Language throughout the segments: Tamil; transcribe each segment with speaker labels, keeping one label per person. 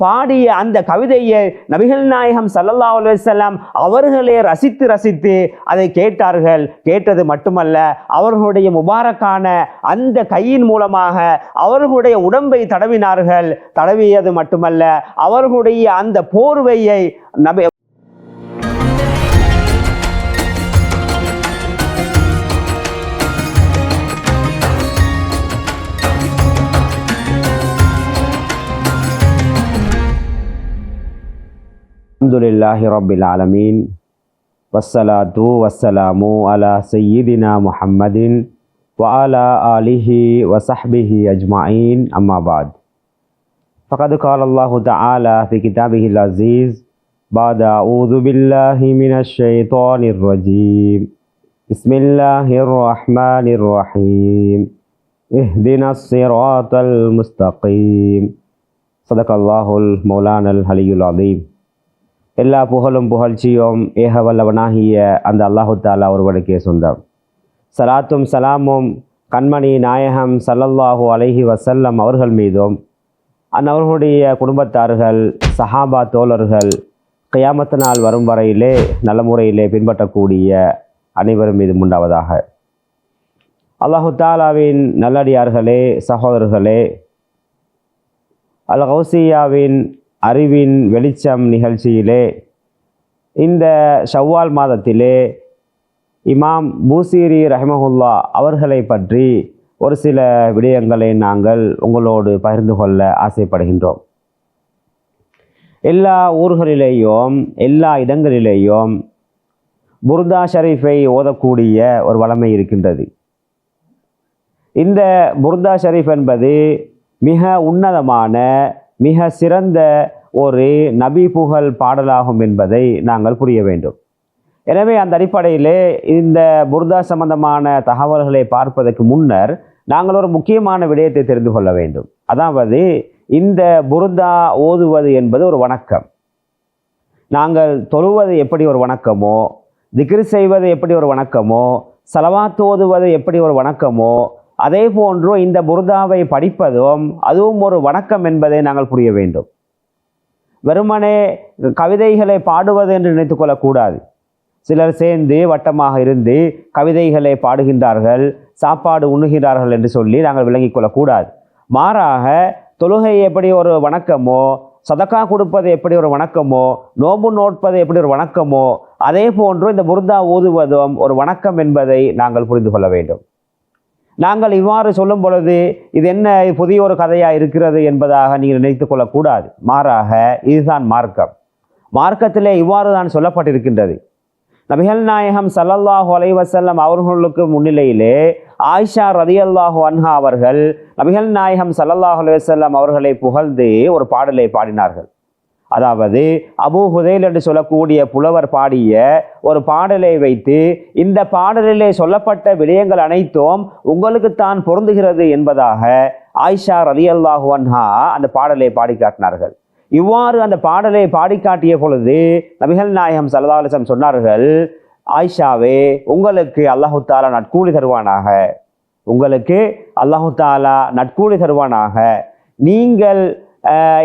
Speaker 1: பாடிய அந்த கவிதையை நபிகள் நாயகம் ஸல்லல்லாஹு அலைஹி வஸல்லம் அவர்களே ரசித்து அதை கேட்டார்கள். கேட்டது மட்டுமல்ல, அவர்களுடைய முபாரக்கான அந்த கையின் மூலமாக அவர்களுடைய உடம்பை தடவினார்கள். தடவியது மட்டுமல்ல, அவர்களுடைய அந்த போர்வையை நபி அல்ஹம்துலில்லாஹி ரப்பில் ஆலமீன் வஸ்ஸலாத்து வஸ்ஸலாமு அலா சய்யிதினா முஹம்மதின் வ அலா ஆலிஹி வ ஸஹ்பிஹி அஜ்மஈன் அம்மா பாத். ஃபகத் காலல்லாஹு தஆலா ஃபி கிதாபிஹில் அஸீஸ் பஅத அஊது பில்லாஹி மினஷ் ஷைத்தானிர் ரஜீம். பிஸ்மில்லாஹிர் ரஹ்மானிர் ரஹீம். இஹ்தினஸ் ஸிராத்தல் முஸ்தகீம். ஸதகல்லாஹுல் மௌலானல் அலியுல் அஸீம். எல்லா புகழும் புகழ்ச்சியும் ஏகவல்லவனாகிய அந்த அல்லாஹு தாலா ஒருவனுக்கே சொந்தம். சலாத்தும் சலாமும் கண்மணி நாயகம் ஸல்லல்லாஹு அலைஹி வஸல்லம் அவர்கள் மீதும் அன்னவர்களுடைய குடும்பத்தார்கள் சஹாபா தோழர்கள் கியாமத்து நாள் வரும் வரையிலே நல்ல முறையிலே பின்பற்றக்கூடிய அனைவரும் மீது உண்டாவதாக. அல்லாஹு தாலாவின் நல்லடியார்களே, சகோதரர்களே, அல் கௌசியாவின் அறிவின் வெளிச்சம் நிகழ்ச்சியிலே இந்த ஷவ்வால் மாதத்திலே இமாம் பூசீரி ரஹ்மஹுல்லா அவர்களை பற்றி ஒரு சில விடயங்களை நாங்கள் உங்களோடு பகிர்ந்து கொள்ள ஆசைப்படுகின்றோம். எல்லா ஊர்களிலேயும் எல்லா இடங்களிலேயும் புர்தா ஷரீஃபை ஓதக்கூடிய ஒரு வழமை இருக்கின்றது. இந்த புர்தா ஷரீஃப் என்பது மிக உன்னதமான மிக சிறந்த ஒரு நபி புகழ் பாடலாகும் என்பதை நாங்கள் புரிய வேண்டும். எனவே அந்த அடிப்படையிலே இந்த புர்தா சம்பந்தமான தகவல்களை பார்ப்பதற்கு முன்னர் நாங்கள் ஒரு முக்கியமான விடயத்தை தெரிந்து கொள்ள வேண்டும். அதாவது இந்த புர்தா ஓதுவது என்பது ஒரு வணக்கம். நாங்கள் தொழுவது எப்படி ஒரு வணக்கமோ, திக்ர் செய்வது எப்படி ஒரு வணக்கமோ, ஸலவாத் ஓதுவது எப்படி ஒரு வணக்கமோ, அதே போன்று இந்த புர்தாவை படிப்பதும் அதுவும் ஒரு வணக்கம் என்பதை நாங்கள் புரிய வேண்டும். வெறுமனே கவிதைகளை பாடுவது என்று நினைத்து கொள்ளக்கூடாது. சிலர் சேர்ந்து வட்டமாக இருந்து கவிதைகளை பாடுகின்றார்கள், சாப்பாடு உண்ணுகிறார்கள் என்று சொல்லி நாங்கள் விளங்கிக் கொள்ளக்கூடாது. மாறாக தொழுகை எப்படி ஒரு வணக்கமோ, சதக்கா கொடுப்பது எப்படி ஒரு வணக்கமோ, நோன்பு நோட்பது எப்படி ஒரு வணக்கமோ, அதே போன்று இந்த புர்தா ஓதுவதும் ஒரு வணக்கம் என்பதை நாங்கள் புரிந்து கொள்ள வேண்டும். நாங்கள் இவ்வாறு சொல்லும் பொழுது இது என்ன புதிய ஒரு கதையாக இருக்கிறது என்பதாக நீங்கள் நினைத்து கொள்ளக்கூடாது. மாறாக இதுதான் மார்க்கம். மார்க்கத்திலே இவ்வாறு தான் சொல்லப்பட்டிருக்கின்றது. நபிகள் நாயகம் ஸல்லல்லாஹு அலைஹி வஸல்லம் அவர்களுக்கு முன்னிலையிலே ஆயிஷா ரலியல்லாஹு அன்ஹா அவர்கள் நபிகள் நாயகம் ஸல்லல்லாஹு அலைஹி வஸல்லம் அவர்களை புகழ்ந்து ஒரு பாடலை பாடினார்கள். அதாவது அபூ ஹுதைல் என்று சொல்லக்கூடிய புலவர் பாடிய ஒரு பாடலை வைத்து இந்த பாடலிலே சொல்லப்பட்ட விடயங்கள் அனைத்தும் உங்களுக்குத்தான் பொருந்துகிறது என்பதாக ஆயிஷா ரலியல்லாஹு அன்ஹா அந்த பாடலை பாடி காட்டினார்கள். இவ்வாறு அந்த பாடலை பாடி காட்டிய பொழுது நபிகள் நாயகம் ஸல்லல்லாஹு அலைஹி வஸல்லம் சொன்னார்கள், ஆயிஷாவே, உங்களுக்கு அல்லாஹு தாலா நட்கூலி தருவானாக, உங்களுக்கு அல்லாஹு தாலா நட்கூலி தருவானாக. நீங்கள்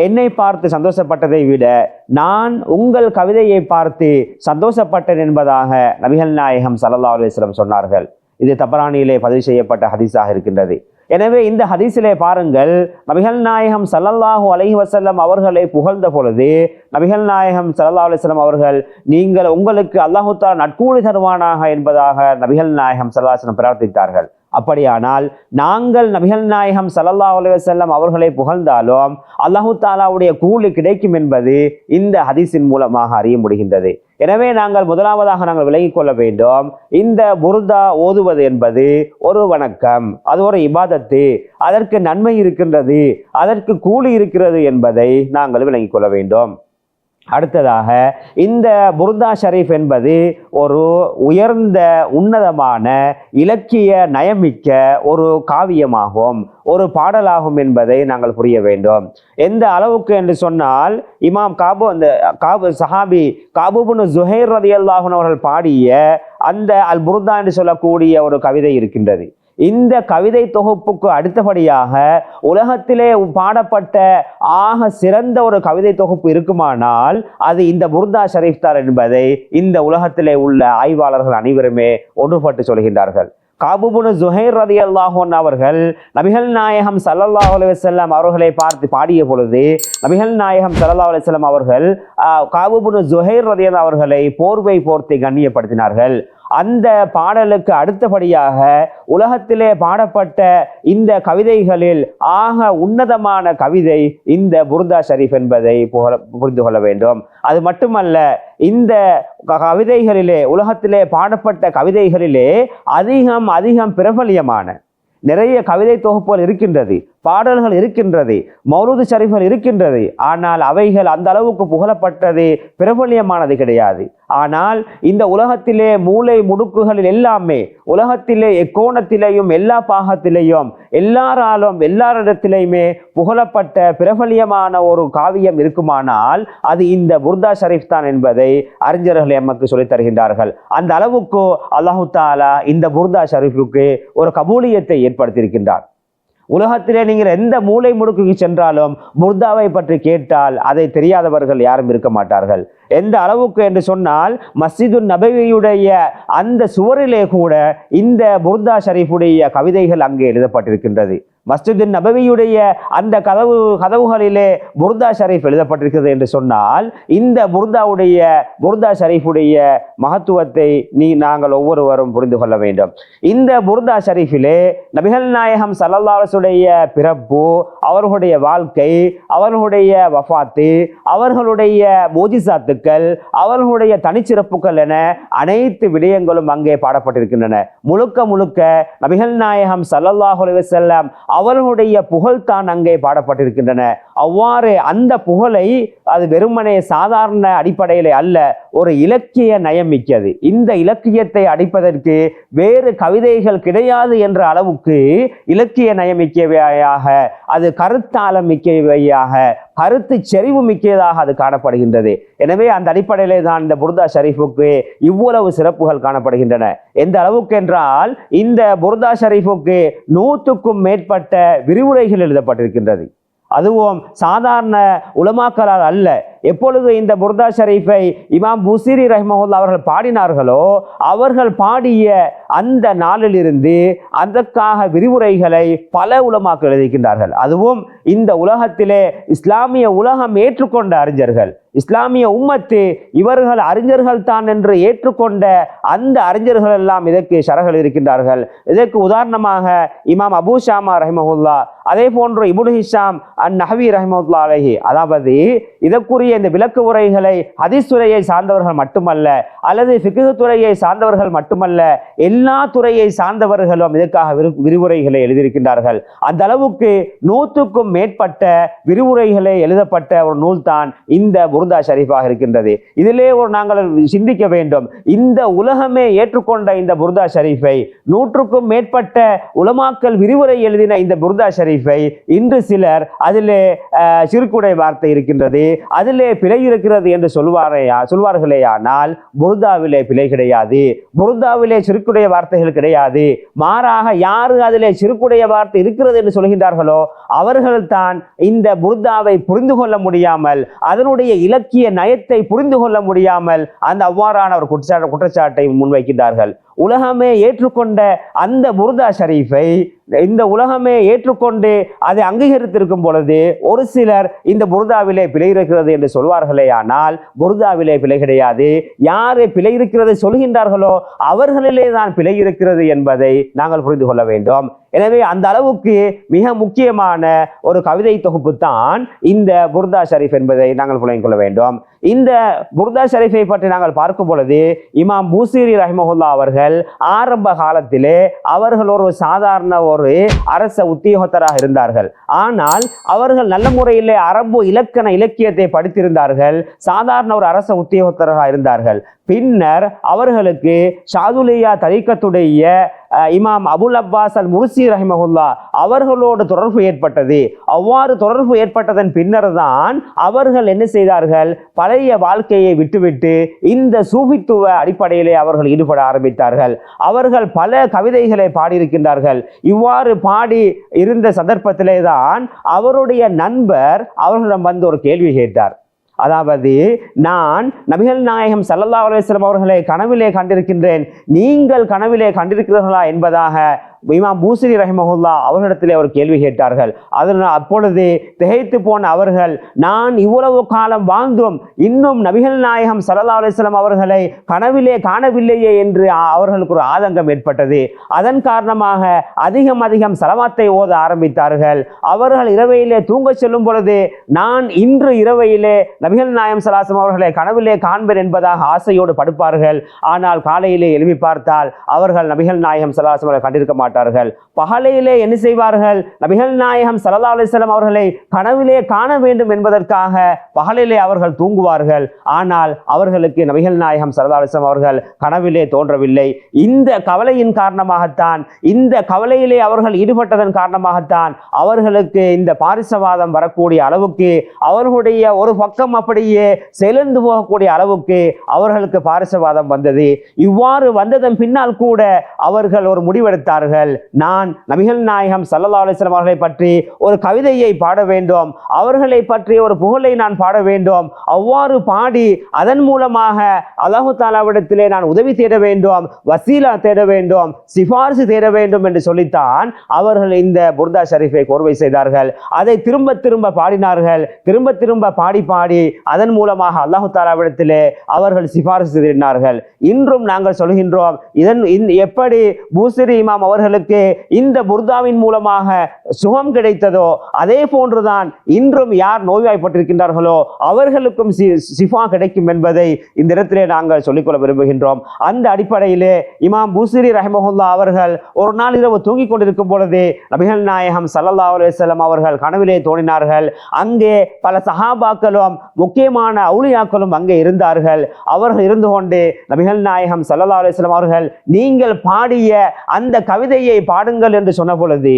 Speaker 1: என்னை பார்த்து சந்தோஷப்பட்டதை விட நான் உங்கள் கவிதையை பார்த்து சந்தோஷப்பட்டேன் என்பதாக நபிகள் நாயகம் ஸல்லல்லாஹு அலைஹி வஸல்லம் சொன்னார்கள். இது தபரானியிலே பதிவு செய்யப்பட்ட ஹதீஸாக இருக்கின்றது. எனவே இந்த ஹதீஸிலே பாருங்கள், நபிகள் நாயகம் ஸல்லல்லாஹு அலைஹி வஸல்லம் அவர்களை புகழ்ந்த பொழுது நபிகள் நாயகம் ஸல்லல்லாஹு அலைஹி வஸல்லம் அவர்கள் நீங்கள் உங்களுக்கு அல்லாஹு தஆலா நட்கூலி தருவானாக என்பதாக நபிகள் நாயகம் ஸல்லல்லாஹு அலைஹி வஸல்லம் பிரார்த்தித்தார்கள். அப்படியானால் நாங்கள் நபிகள் நாயகம் ஸல்லல்லாஹு அலைஹி வஸல்லம் அவர்களை புகழ்ந்தாலும் அல்லாஹு தஆலாவுடைய கூலி கிடைக்கும் என்பது இந்த ஹதீஸின் மூலமாக அறிய முடிகின்றது. எனவே நாங்கள் முதலாவதாக நாங்கள் விளங்கிக் கொள்ள வேண்டும், இந்த புர்தா ஓதுவது என்பது ஒரு வணக்கம், அது ஒரு இபாதத்து, அதற்கு நன்மை இருக்கின்றது, அதற்கு கூலி இருக்கிறது என்பதை நாங்கள் விளங்கிக் கொள்ள வேண்டும். அடுத்ததாக இந்த புர்தா ஷரீஃப் என்பது ஒரு உயர்ந்த உன்னதமான இலக்கிய நயமிக்க ஒரு காவியமாகும், ஒரு பாடலாகும் என்பதை நாங்கள் புரிய வேண்டும். எந்த அளவுக்கு என்று சொன்னால், இமாம் சஹாபி காபு இப்னு ஸுஹைர் ரலியல்லாஹு அன்ஹு அவர்கள் பாடிய அந்த அல் புர்தா என்று சொல்லக்கூடிய ஒரு கவிதை இருக்கின்றது. இந்த கவிதை தொகுப்புக்கு அடுத்தபடியாக உலகத்திலே பாடப்பட்ட ஆக சிறந்த ஒரு கவிதை தொகுப்பு இருக்குமானால் அது இந்த புர்தா ஷரீஃப் தான் என்பதை இந்த உலகத்திலே உள்ள ஆய்வாளர்கள் அனைவருமே ஒன்றுபட்டு சொல்கின்றார்கள். காபு இப்னு ஸுஹைர் ரலியல்லாஹு அன்ஹு அவர்கள் நபிகள் நாயகம் ஸல்லல்லாஹு அலைஹி வஸல்லம் அவர்களை பார்த்து பாடிய பொழுது நபிகள் நாயகம் ஸல்லல்லாஹு அலைஹி வஸல்லம் அவர்கள் காபு இப்னு ஸுஹைர் ரலியல்லாஹு அவர்களை போர்வை போர்த்தி கண்ணியப்படுத்தினார்கள். அந்த பாடலுக்கு அடுத்தபடியாக உலகத்திலே பாடப்பட்ட இந்த கவிதைகளில் ஆக உன்னதமான கவிதை இந்த புர்தா ஷரீஃப் என்பதை புரிந்து கொள்ள வேண்டும். அது மட்டுமல்ல, இந்த கவிதைகளிலே உலகத்திலே பாடப்பட்ட கவிதைகளிலே அதிகம் பிரபலியமான நிறைய கவிதை தொகுப்புகள் இருக்கின்றது, பாடல்கள் இருக்கின்றது, மௌலூது ஷரீஃப்கள் இருக்கின்றது. ஆனால் அவைகள் அந்த அளவுக்கு புகழப்பட்டது பிரபல்யமானது கிடையாது. ஆனால் இந்த உலகத்திலே மூளை முடுக்குகளில் எல்லாமே உலகத்திலே எக்கோணத்திலேயும் எல்லா பாகத்திலேயும் எல்லாரிடத்திலேயுமே புகழப்பட்ட பிரபல்யமான ஒரு காவியம் இருக்குமானால் அது இந்த புர்தா ஷரீஃப் தான் என்பதை அறிஞர்கள் எமக்கு சொல்லித் தருகின்றார்கள். அந்த அளவுக்கு அல்லாஹு தஆலா இந்த புர்தா ஷரீஃபுக்கு ஒரு கபூலியத்தை ஏற்படுத்தியிருக்கின்றார். உலகத்திலே நீங்கள் எந்த மூலை முடுக்குக்கு சென்றாலும் புர்தாவை பற்றி கேட்டால் அதை தெரியாதவர்கள் யாரும் இருக்க மாட்டார்கள். எந்த அளவுக்கு என்று சொன்னால் மஸ்ஜிது நபவியுடைய அந்த சுவரிலே கூட இந்த புர்தா ஷரீஃபுடைய கவிதைகள் அங்கே எழுதப்பட்டிருக்கின்றது. மஸ்ஜிது நபவியுடைய அந்த கதவுகளிலே புர்தா ஷரீஃப் எழுதப்பட்டிருக்கிறது என்று சொன்னால் இந்த புர்தா ஷரீஃபுடைய மகத்துவத்தை நாங்கள் ஒவ்வொருவரும் புரிந்து கொள்ள வேண்டும். இந்த புர்தா ஷரீஃபிலே நபிகள் நாயகம் ஸல்லல்லாஹு அலைஹி வஸல்லம் பிறப்பு, அவர்களுடைய வாழ்க்கை, அவர்களுடைய வஃபாத்து, அவர்களுடைய மோஜிசாத்துக்கள், அவர்களுடைய தனிச்சிறப்புகள் என அனைத்து விடயங்களும் அங்கே பாடப்பட்டிருக்கின்றன. முழுக்க நபிகள் நாயகம் ஸல்லல்லாஹு அலைஹி வஸல்லம் அவர்களுடைய புகழ் தான் அங்கே பாடப்பட்டிருக்கின்றன. அவ்வாறு அந்த புகழை அது வெறுமனே சாதாரண அடிப்படையிலே அல்ல, ஒரு இலக்கிய நயமிக்கது. இந்த இலக்கியத்தை அடிப்பதற்கு வேறு கவிதைகள் கிடையாது என்ற அளவுக்கு இலக்கிய நயமிக்கவையாக, அது கருத்தாளம் மிக்கவையாக, கருத்து செறிவு மிக்கதாக அது காணப்படுகின்றது. எனவே அந்த அடிப்படையிலே தான் இந்த புர்தா ஷரீஃபுக்கு இவ்வளவு சிறப்புகள் காணப்படுகின்றன. எந்த அளவுக்கு என்றால் இந்த புர்தா ஷரீஃபுக்கு 100க்கும் மேற்பட்ட விரிவுரைகள் எழுதப்பட்டிருக்கின்றது. அதுவும் சாதாரண உலமாக்களால் அல்ல. எப்பொழுது இந்த புர்தா ஷரீஃபை இமாம் புசீரி ரஹ்மஹுல்லாஹ் அவர்கள் பாடினார்களோ அவர்கள் பாடிய அந்த நாளிலிருந்து அதற்காக விரிவுரைகளை பல உலமாக்கள் எழுதியிருக்கின்றார்கள். அதுவும் இந்த உலகத்திலே இஸ்லாமிய உலகம் ஏற்றுக்கொண்ட அறிஞர்கள், இஸ்லாமிய உம்மத்து இவர்கள் அறிஞர்கள் தான் என்று ஏற்றுக்கொண்ட அந்த அறிஞர்கள் எல்லாம் இதற்கு ஷரஹ் இருக்கின்றார்கள். இதற்கு உதாரணமாக இமாம் அபூ ஷாமா ரஹ்மஹுல்லாஹ், அதே போன்று இப்னு ஹிஷாம் அன்-நஹ்வி ரஹ்மத்துல்லாஹி அலைஹி, அதாவது இதற்குரிய இந்த விளக்கு உரைகளை ஹதீஸ் துறையை சார்ந்தவர்கள் மட்டுமல்ல, அல்லது ஃபிக்ஹ் துறையை சார்ந்தவர்கள் மட்டுமல்ல, எல்லா துறையை சார்ந்தவர்களும் இதற்காக விரிவுரைகளை எழுதியிருக்கின்றார்கள். அந்த அளவுக்கு 100க்கும் மேற்பட்ட விரிவுரைகளை எழுதப்பட்ட ஒரு நூல் தான் இந்த புர்தா ஷரீஃபாக இருக்கின்றது. இதிலே நாங்கள் சிந்திக்க வேண்டும். இந்த உலகமே ஏற்றுக்கொண்ட இந்த புர்தா ஷரீஃபை, 100க்கும் மேற்பட்ட உலமாக்கள் விரிவுரை எழுதின இந்த புர்தா ஷரீஃபை இன்று சிலர் அதிலே சிறுக்குடை வார்த்தை இருக்கின்றது, அதிலே பிழை இருக்கிறது என்று சொல்வார்களேயானால் புர்தாவிலே பிழை கிடையாது, புர்தாவிலே சிறுக்குடைய வார்த்தைகள் கிடையாது. மாறாக யாரு அதிலே சிறுக்குடைய வார்த்தை இருக்கிறது என்று சொல்கின்றார்களோ அவர்கள் தான் இந்த புர்தாவை புரிந்து கொள்ள முடியாமல், அதனுடைய இலக்கிய நயத்தை புரிந்து கொள்ள முடியாமல் அந்த அவ்வாறான ஒரு குற்றச்சாட்டை முன்வைக்கின்றார்கள். உலகமே ஏற்றுக்கொண்ட அந்த புர்தா ஷரீஃபை இந்த உலகமே ஏற்றுக்கொண்டு அதை அங்கீகரித்திருக்கும் பொழுது ஒரு சிலர் இந்த புர்தாவிலே பிழை இருக்கிறது என்று சொல்வார்களே, ஆனால் புர்தாவிலே பிழை கிடையாது. யாரு பிழை இருக்கிறது சொல்கின்றார்களோ அவர்களிலே தான் பிழை இருக்கிறது என்பதை நாங்கள் புரிந்து கொள்ள வேண்டும். எனவே அந்த அளவுக்கு மிக முக்கியமான ஒரு கவிதை தொகுப்பு தான் இந்த புர்தா ஷரீஃப் என்பதை நாங்கள் புரிந்து கொள்ள வேண்டும். இந்த புர்தா ஷரீஃபை பற்றி நாங்கள் பார்க்கும் பொழுது இமாம் பூசீரி ரஹ்மஹுல்லாஹ் அவர்கள் ஆரம்ப காலத்திலே அவர்கள் ஒரு சாதாரண ஒரு அரச உத்தியோகத்தராக இருந்தார்கள். ஆனால் அவர்கள் நல்ல முறையிலே அரபு இலக்கியத்தை படித்திருந்தார்கள். சாதாரண ஒரு அரச உத்தியோகத்தராக இருந்தார்கள். பின்னர் அவர்களுக்கு ஷாதுலியா தரீக்கத்துடைய இமாம் அபுல் அப்பாஸ் அல் முர்சி ரஹிமஹுல்லா அவர்களோடு தொடர்பு ஏற்பட்டது. அவ்வாறு தொடர்பு ஏற்பட்டதன் பின்னர் தான் அவர்கள் என்ன செய்தார்கள், பழைய வாழ்க்கையை விட்டுவிட்டு இந்த சூஃபித்துவ அடிப்படையிலே அவர்கள் ஈடுபட ஆரம்பித்தார்கள். அவர்கள் பல கவிதைகளை பாடியிருக்கின்றார்கள். இவ்வாறு பாடி இருந்த சந்தர்ப்பத்திலே தான் அவருடைய நண்பர் அவர்களிடம் வந்து ஒரு கேள்வி கேட்டார். அதாவது, நான் நபிகள் நாயகம் ஸல்லல்லாஹு அலைஹி வஸல்லம் அவர்களை கனவிலே கண்டிருக்கின்றேன், நீங்கள் கனவிலே கண்டிருக்கிறீர்களா என்பதாக இமாம் பூசிரி ரஹிமஹுல்லா அவர்களிடத்திலே ஒரு கேள்வி கேட்டார்கள். அதனால் அப்பொழுது திகைத்து போன அவர்கள், நான் இவ்வளவு காலம் வாழ்ந்தும் இன்னும் நபிகள் நாயகம் ஸல்லல்லாஹு அலைஹி வஸல்லம் அவர்களை கனவிலே காணவில்லையே என்று அவர்களுக்கு ஒரு ஆதங்கம் ஏற்பட்டது. அதன் காரணமாக அதிகம் ஸலவாத்தை ஓத ஆரம்பித்தார்கள். அவர்கள் இரவையிலே தூங்க செல்லும் பொழுது, நான் இன்று இரவையிலே நபிகள் நாயகம் ஸல்லல்லாஹு அலைஹி வஸல்லம் அவர்களை கனவிலே காண்பேன் என்பதாக ஆசையோடு படுப்பார்கள். ஆனால் காலையிலே எழுப்பி பார்த்தால் அவர்கள் நபிகள் நாயகம் ஸல்லல்லாஹு அலைஹி வஸல்லம் கண்டிருக்க மாட்டார்கள். பகலையிலே என்ன செய்வார்கள், நபிகள் நாயகம் ஸல்லல்லாஹு அலைஹி வஸல்லம் அவர்களை கனவிலே காண வேண்டும் என்பதற்காக பகலிலே அவர்கள் தூங்குவார்கள். ஆனால் அவர்களுக்கு நபிகள் நாயகம் ஸல்லல்லாஹு அலைஹி வஸல்லம் அவர்கள் கனவிலே தோன்றவில்லை. இந்த கவலையின் காரணமாகத்தான், இந்த கவலையிலே அவர்கள் ஈடுபட்டதன் காரணமாகத்தான் அவர்களுக்கு இந்த பாரிசவாதம் வரக்கூடிய அளவுக்கு, அவர்களுடைய ஒரு பக்கம் அப்படியே செலுந்து போகக்கூடிய அளவுக்கு அவர்களுக்கு பாரிசவாதம் வந்தது. இவ்வாறு வந்ததன் பின்னால் கூட அவர்கள் ஒரு முடிவெடுத்தார்கள், நான் நபிகள் நாயகம் ஸல்லல்லாஹு அலைஹி வஸல்லம் அவர்களை பற்றி ஒரு கவிதையை பாட வேண்டும், அவர்களை பற்றி ஒரு புகழை நான் பாட வேண்டும். அவ்வாறு பாடி அதன் மூலமாக அல்லாஹ் தஆலாவிடத்திலே நான் உதவி தேட வேண்டும், வசீலா தேட வேண்டும், சிபாரிசு தேட வேண்டும் என்று சொல்லித்தான் அவர்கள் இந்த புர்தா ஷரீஃபை கோர்வை செய்தார்கள். அதை திரும்ப பாடினார்கள். திரும்ப பாடி அதன் மூலமாக அல்லாஹ் தஆலாவிடத்திலே அவர்கள் சிபாரிசு தேடினார்கள். இன்றும் நாங்கள் சொல்கின்றோம், எப்படி பூசிரி இமாம் அவர்களுக்கு இந்த புர்தாவின் மூலமாக சுகம் கிடைத்ததோ அதே போன்றுதான் இன்றும் யார் நோய்வாய்ப்பட்டிருக்கின்றார்களோ அவர்களுக்கும் சிஃபா கிடைக்கும் என்பதை இந்த இடத்திலே நாங்கள் சொல்லிக்கொள்ள விரும்புகின்றோம். அந்த அடிப்படையிலே இமாம் பூசிரி ரஹிமஹுல்லா அவர்கள் ஒரு நாள் இரவு தூங்கிக் கொண்டிருக்கும் பொழுது நபிகள் நாயகம் ஸல்லல்லாஹு அலைஹி வஸல்லம் அவர்கள் கனவிலே தோன்றினார்கள். அங்கே பல சஹாபாக்களும் முக்கியமான அவுலியாக்களும் அங்கே இருந்தார்கள். அவர்கள் இருந்து கொண்டு நபிகள் நாயகம் ஸல்லல்லாஹு அலைஹி வஸல்லம் அவர்கள், நீங்கள் பாடிய அந்த கவிதையை பாடுங்கள் என்று சொன்ன பொழுது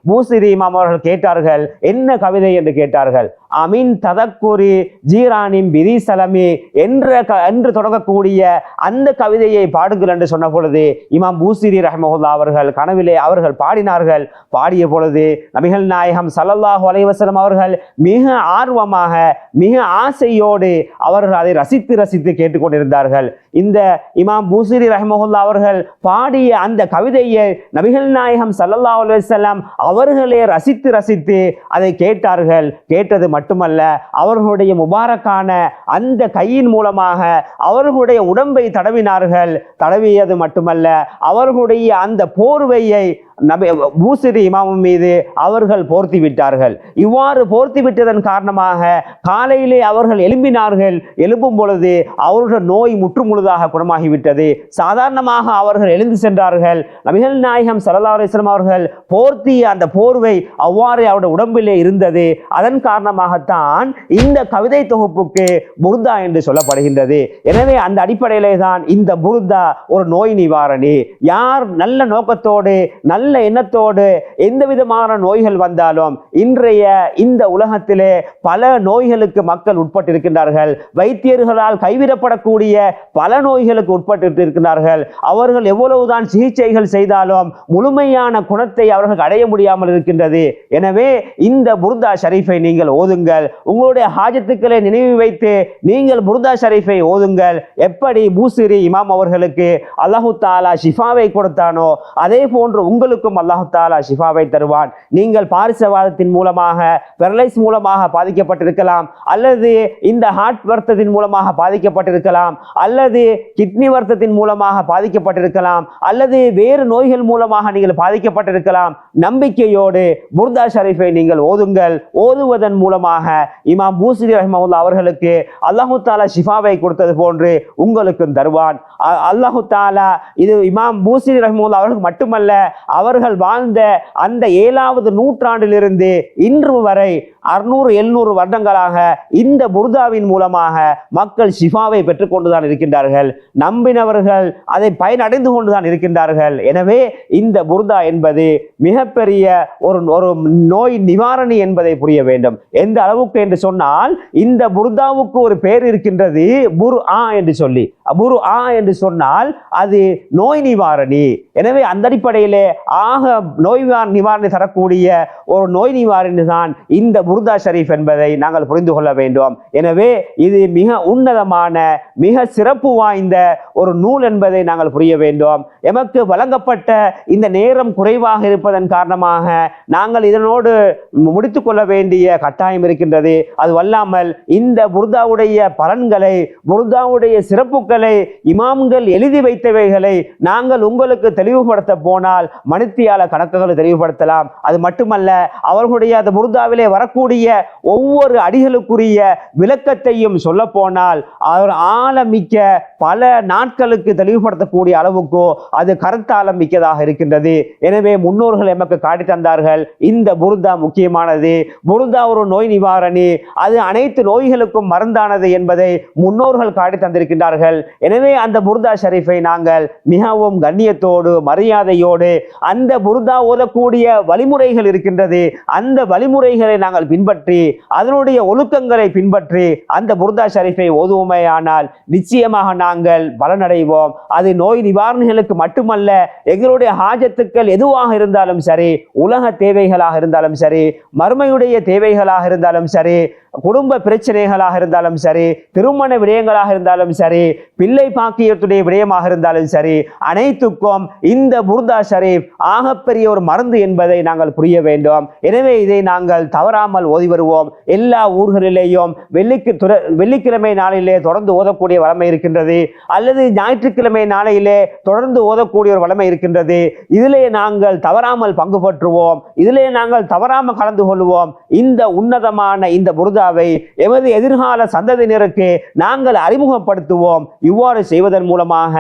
Speaker 1: பூசிரி இமாம் அவர்கள் கேட்டார்கள், என்ன கவிதை என்று கேட்டார்கள். அமின் ததக்குரி ஜீரானிம் பிரி சலமி என்று தொடங்கக்கூடிய அந்த கவிதையை பாடுங்கள் என்று சொன்ன பொழுது இமாம் பூசிரி ரஹ்மத்துல்லாஹி அவர்கள் கனவிலே அவர்கள் பாடினார்கள். பாடிய பொழுது நபிகள் நாயகம் ஸல்லல்லாஹு அலைஹி வஸல்லம் அவர்கள் மிக ஆர்வமாக, மிக ஆசையோடு அவர்கள் அதை ரசித்து கேட்டுக்கொண்டிருந்தார்கள். இந்த இமாம் பூசிரி ரஹ்மத்துல்லாஹி அவர்கள் பாடிய அந்த கவிதையை நபிகள் நாயகம் ஸல்லல்லாஹு அலைஹி வஸல்லம் அவர்களே ரசித்து அதை கேட்டார்கள். கேட்டது மட்டுமல்ல, அவர்களுடைய முபாரக்கான அந்த கையின் மூலமாக அவர்களுடைய உடம்பை தடவினார்கள். தடவியது மட்டுமல்ல, அவர்களுடைய அந்த போர்வையை பூசிரி இமாம் மீது அவர்கள் போர்த்தி விட்டார்கள். இவ்வாறு போர்த்தி விட்டதன் காரணமாக காலையிலே அவர்கள் எழும்பினார்கள். எழும்பும் பொழுது அவர்கள் நோய் முற்றுமுழுதாக குணமாகிவிட்டது. சாதாரணமாக அவர்கள் எழுந்து சென்றார்கள். நபிகள் நாயகம் ஸல்லல்லாஹு அலைஹி வஸல்லம் அவர்கள் போர்த்திய அந்த போர்வை அவ்வாறு அவருடைய உடம்பிலே இருந்தது. அதன் காரணமாகத்தான் இந்த கவிதை தொகுப்புக்கு புர்தா என்று சொல்லப்படுகின்றது. எனவே அந்த அடிப்படையிலே தான் இந்த புர்தா ஒரு நோய் நிவாரணி. யார் நல்ல நோக்கத்தோடு, நல்ல எண்ணத்தோடு எந்த விதமான நோய்கள் வந்தாலும், இன்றைய இந்த உலகத்திலே பல நோய்களுக்கு மக்கள் உட்பட்டிருக்கின்றார்கள். வைத்தியர்களால் கைவிடப்படக்கூடிய பல நோய்களுக்கு உட்பட்டு இருக்கின்றார்கள். அவர்கள் எவ்வளவுதான் சிகிச்சைகள் செய்தாலும் முழுமையான குணத்தை அவர்கள் அடைய முடியாமல் இருக்கின்றது. எனவே இந்த புர்தா ஷரீஃபை நீங்கள் ஓதுங்கள். உங்களுடைய ஹாஜத்துக்களை நினைவு வைத்து நீங்கள் புர்தா ஷரீஃபை ஓதுங்கள். எப்படி பூசிரி இமாம் அவர்களுக்கு அல்லாஹ் தஆலா ஷிஃபாவை கொடுத்தானோ அதே போன்று உங்களுக்கு அல்லாஹ் தஆலா ஷிஃபாவை தருவான். நீங்கள் பாரிசவாதத்தின் மூலமாக, பெரலைஸ் மூலமாக பாதிக்கப்பட்டிருக்கலாம், அல்லது இந்த ஹார்ட் வருத்தத்தின் மூலமாக பாதிக்கப்பட்டிருக்கலாம், அல்லது கிட்னி வருத்தத்தின் மூலமாக பாதிக்கப்பட்டிருக்கலாம், அல்லது வேறு நோய்கள் மூலமாக நீங்கள் பாதிக்கப்பட்டிருக்கலாம். நம்பிக்கையோடு புர்தா ஷரீஃபை நீங்கள் ஓதுங்கள். ஓதுவதன் மூலமாக இமாம் பூசிரி ரஹ்மத்துல்லாஹி அவர்களுக்கு அல்லாஹ் தஆலா ஷிஃபாவை கொடுத்தது போன்று உங்களுக்கும் தருவான். அல்லாஹ் தஆலா இது இமாம் பூசிரி ரஹ்மத்துல்லாஹி அவர்களுக்கு மட்டுமல்ல, அவர்கள் வாழ்ந்த அந்த 7வது நூற்றாண்டிலிருந்து இன்று வரை 600-700 வருடங்களாக இந்த புர்தாவின் மூலமாக மக்கள் ஷிஃபாவை பெற்றுக்கொண்டுதான் இருக்கின்றார்கள். நம்பினவர்கள் அதை பயனடைந்து கொண்டுதான் இருக்கின்றார்கள். எனவே இந்த புர்தா என்பது மிகப்பெரிய ஒரு நோய் நிவாரணி என்பதை புரிய வேண்டும். எந்த அளவுக்கு என்று சொன்னால் இந்த புர்தாவுக்கு ஒரு பேர் இருக்கின்றது, புர்ஆ என்று சொல்லி. புர்ஆ என்று சொன்னால் அது நோய் நிவாரணி. எனவே அந்த அடிப்படையிலே ஆக நோய் நிவாரணி தரக்கூடிய ஒரு நோய் நிவாரணி தான் இந்த புர்தா ஷரீஃப் என்பதை நாங்கள் புரிந்து கொள்ள வேண்டும். எனவே இது மிக உன்னதமான மிக சிறப்பு வாய்ந்த ஒரு நூல் என்பதை நாங்கள் புரிய வேண்டும். எமக்கு வழங்கப்பட்ட இந்த நேரம் குறைவாக இருப்பதன் காரணமாக நாங்கள் இதனோடு முடித்துக் கொள்ள வேண்டிய கட்டாயம் இருக்கின்றது. அது வல்லாமல் இந்த புர்தாவுடைய பலன்களை, புர்தாவுடைய சிறப்புகளை, இமாம்கள் எழுதி வைத்தவைகளை நாங்கள் உங்களுக்கு தெளிவுபடுத்த போனால் மணித்தியால கணக்குகளை தெளிவுபடுத்தலாம். அது மட்டுமல்ல, அவர்களுடைய அந்த புர்தாவிலே வரக்கூடிய ஒவ்வொரு அடிகளுக்குரிய விளக்கத்தையும் சொல்ல போனால் அவர் ஆழமிக்க பல நாட்களுக்கு தெளிவுபடுத்தக்கூடிய அளவுக்கு அது கருத்தாளம் மிக்கதாக இருக்கின்றது. எனவே முன்னோர்கள் எமக்கு காட்டி தந்தார்கள், இந்த புர்தா முக்கியமானது, புர்தா ஒரு நோய் நிவாரணி, அது அனைத்து நோய்களுக்கும் மருந்தானது என்பதை முன்னோர்கள் காட்டி தந்திருக்கின்றார்கள். எனவே அந்த புர்தா ஷரீஃபை நாங்கள் மிகவும் கண்ணியத்தோடு மரியாதையோடு, அந்த புர்தா ஓதக்கூடிய வழிமுறைகள் இருக்கின்றது, அந்த வழிமுறைகளை நாங்கள் பின்பற்றி அதனுடைய ஒழுக்கங்களை பின்பற்றி அந்த புர்தா ஷரீஃபை ஓதுவோமேயானால் நிச்சயமாக நாங்கள் பலனடைவோம். அது நோய் நிவாரணிகளுக்கு மட்டுமல்ல, எங்களுடைய ஹாஜத்துக்கள் எதுவாக இருந்தாலும் சரி, உலக தேவைகளாக இருந்தாலும் சரி, மறுமையுடைய தேவைகளாக இருந்தாலும் சரி, குடும்ப பிரச்சனைகளாக இருந்தாலும் சரி, திருமண விடயங்களாக இருந்தாலும் சரி, பிள்ளை பாக்கியத்துடைய விடயமாக இருந்தாலும் சரி, அனைத்துக்கும் இந்த புர்தா ஷரீஃப் ஆகப்பெரிய ஒரு மருந்து என்பதை நாங்கள் புரிய வேண்டும். எனவே இதை நாங்கள் தவறாமல் ஓதி வருவோம். எல்லா ஊர்களிலேயும் வெள்ளிக்கிழமை நாளிலே தொடர்ந்து ஓதக்கூடிய வளமை இருக்கின்றது, அல்லது ஞாயிற்றுக்கிழமை நாளையிலே தொடர்ந்து ஓதக்கூடிய ஒரு வளமை இருக்கின்றது. இதிலே நாங்கள் தவறாமல் பங்கு பற்றுவோம், இதிலே நாங்கள் தவறாமல் கலந்து கொள்வோம். இந்த உன்னதமான இந்த புர்தா எமது எதிர்கால சந்ததியினருக்கு நாங்கள் அறிமுகப்படுத்துவோம். இவ்வாறு செய்வதன் மூலமாக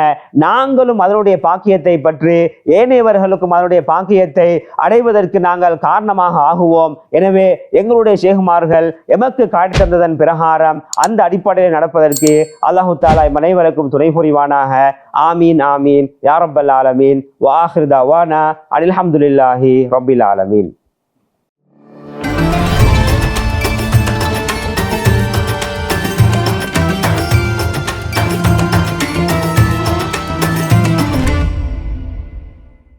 Speaker 1: நாங்களும் அதனுடைய பாக்கியத்தை பற்றி ஏனையவர்களுக்கும் அதனுடைய பாக்கியத்தை அடைவதற்கு நாங்கள் காரணமாக ஆகுவோம். எனவே எங்களுடைய ஷேகுமார்கள் எமக்கு காட்டி தந்ததன் பிரகாரம் அந்த அடிப்படையில் நடப்பதற்கு அல்லாஹு தஆலா அனைவருக்கும் துணை புரிவானாக. ஆமீன் ஆமீன் யா ரப்பல் ஆலமீன். வ ஆகிரு தஅவானா அல்ஹம்துலில்லாஹி ரப்பில் ஆலமீன்.